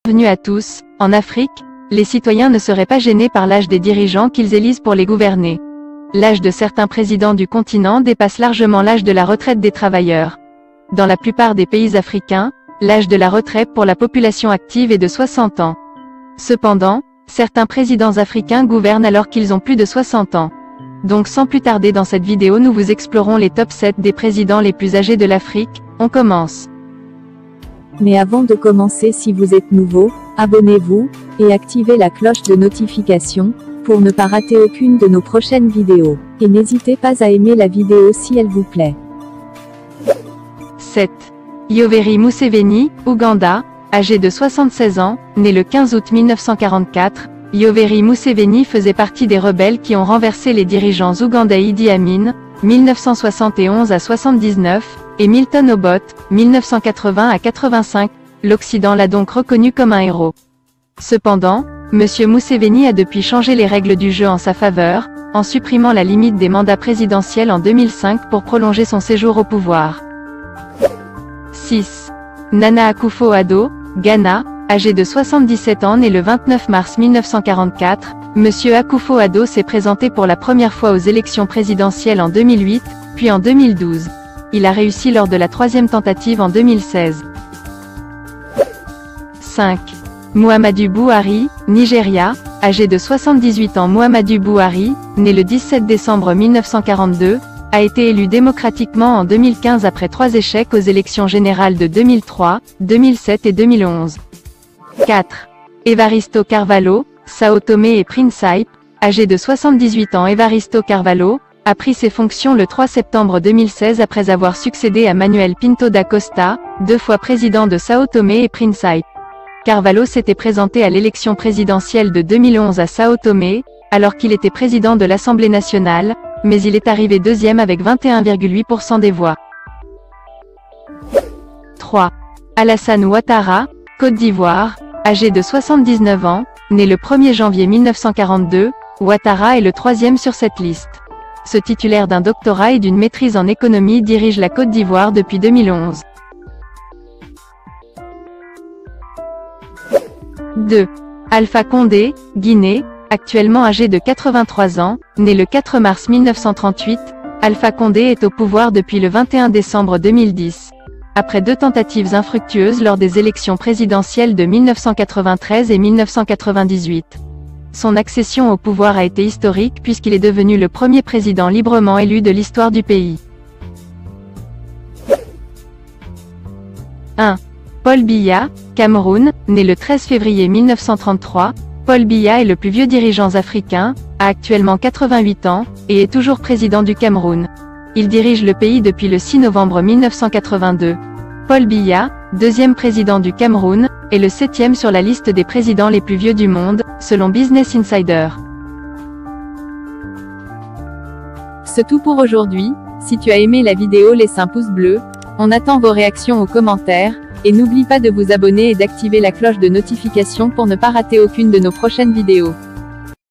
Bienvenue à tous. En Afrique, les citoyens ne seraient pas gênés par l'âge des dirigeants qu'ils élisent pour les gouverner. L'âge de certains présidents du continent dépasse largement l'âge de la retraite des travailleurs. Dans la plupart des pays africains, l'âge de la retraite pour la population active est de 60 ans. Cependant, certains présidents africains gouvernent alors qu'ils ont plus de 60 ans. Donc sans plus tarder dans cette vidéo nous vous explorons les top 7 des présidents les plus âgés de l'Afrique. On commence. Mais avant de commencer, si vous êtes nouveau, abonnez-vous, et activez la cloche de notification, pour ne pas rater aucune de nos prochaines vidéos. Et n'hésitez pas à aimer la vidéo si elle vous plaît. 7. Yoweri Museveni, Ouganda, âgé de 76 ans, né le 15 août 1944, Yoweri Museveni faisait partie des rebelles qui ont renversé les dirigeants ougandais Idi Amin, 1971 à 79, et Milton Obote, 1980 à 85, l'Occident l'a donc reconnu comme un héros. Cependant, M. Museveni a depuis changé les règles du jeu en sa faveur, en supprimant la limite des mandats présidentiels en 2005 pour prolonger son séjour au pouvoir. 6. Nana Akufo-Addo, Ghana, âgé de 77 ans né le 29 mars 1944, M. Akufo-Addo s'est présenté pour la première fois aux élections présidentielles en 2008, puis en 2012. Il a réussi lors de la troisième tentative en 2016. 5. Muhammadu Buhari, Nigeria, âgé de 78 ans. Muhammadu Buhari, né le 17 décembre 1942, a été élu démocratiquement en 2015 après 3 échecs aux élections générales de 2003, 2007 et 2011. 4. Evaristo Carvalho, Sao Tomé et Principe, âgé de 78 ans. Evaristo Carvalho a pris ses fonctions le 3 septembre 2016 après avoir succédé à Manuel Pinto da Costa, 2 fois président de Sao Tomé et Principe. Carvalho s'était présenté à l'élection présidentielle de 2011 à Sao Tomé, alors qu'il était président de l'Assemblée nationale, mais il est arrivé deuxième avec 21,8% des voix. 3. Alassane Ouattara, Côte d'Ivoire, âgé de 79 ans, né le 1er janvier 1942, Ouattara est le 3e sur cette liste. Ce titulaire d'un doctorat et d'une maîtrise en économie dirige la Côte d'Ivoire depuis 2011. 2. Alpha Condé, Guinée, actuellement âgé de 83 ans, né le 4 mars 1938, Alpha Condé est au pouvoir depuis le 21 décembre 2010. Après 2 tentatives infructueuses lors des élections présidentielles de 1993 et 1998. Son accession au pouvoir a été historique puisqu'il est devenu le premier président librement élu de l'histoire du pays. 1. Paul Biya, Cameroun, né le 13 février 1933, Paul Biya est le plus vieux dirigeant africain, a actuellement 88 ans, et est toujours président du Cameroun. Il dirige le pays depuis le 6 novembre 1982. Paul Biya, 2e président du Cameroun, est le 7e sur la liste des présidents les plus vieux du monde, selon Business Insider. C'est tout pour aujourd'hui. Si tu as aimé la vidéo, laisse un pouce bleu. On attend vos réactions aux commentaires. Et n'oublie pas de vous abonner et d'activer la cloche de notification pour ne pas rater aucune de nos prochaines vidéos.